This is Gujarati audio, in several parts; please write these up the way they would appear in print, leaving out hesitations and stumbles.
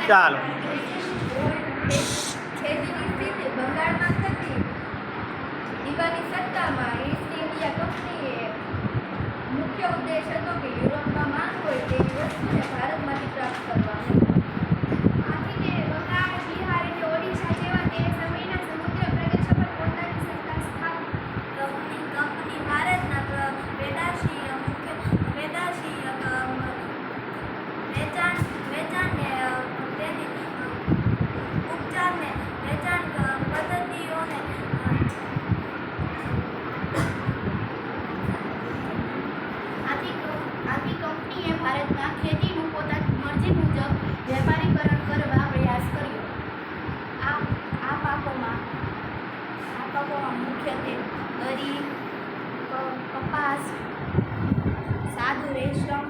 ચાલો બંગાળમાં થતી દીવાની સત્તામાં ઈસ્ટ ઇન્ડિયા કંપનીએ મુખ્ય ઉદ્દેશ હતો કે યુરોપમાં માંગ હોય તેવી વસ્તુને ભારતમાંથી પ્રાપ્ત કરવાનો. આથી તે બંગાળ, બિહાર અને ઓડિશા જેવા તે સમયના સમુદ્ર પ્રદેશો પર પોતાની સત્તા સ્થાપી. કંપની ભારતના પેદાશી વેચાણને ઉપચારને વેચાણ પદ્ધતિઓને આથી કંપનીએ ભારતમાં ખેતીનું પોતાની મરજી મુજબ વેપારીકરણ કરવા પ્રયાસ કર્યો. આ પાકોમાં મુખ્યત્વે ગરી, કપાસ, સાદુ રેશમ,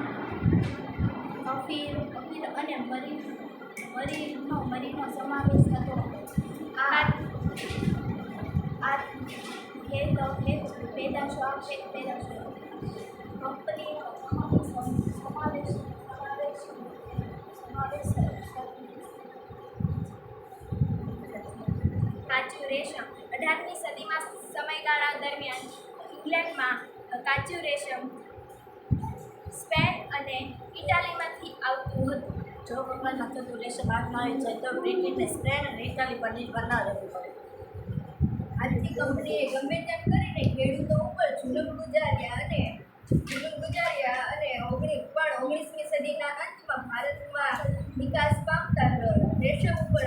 અફીર અને મરીનો સમાવેશ થતો હતો. આ પેદાશો કંપની સમાવેશ કાચું રેશમ 18મી સદીમાં સમયગાળા દરમિયાન ઇંગ્લેન્ડમાં કાચું રેશમ સ્પેન અને ઇટાલીમાંથી આવતું હતું. જો બંગાળમાં થતું રેશમ હાથમાં આવી જાય તો બ્રિટનને સ્પેન અને ઇટાલી પર નિર્ભર ન રહેવું પડે. આજથી કંપનીએ ગમે તેમ કરીને ખેડૂતો ઉપર જુલમ ગુજાર્યા અને 19મી સદીના અંતમાં ભારતમાં નિકાસ પામતા રેશમ ઉપર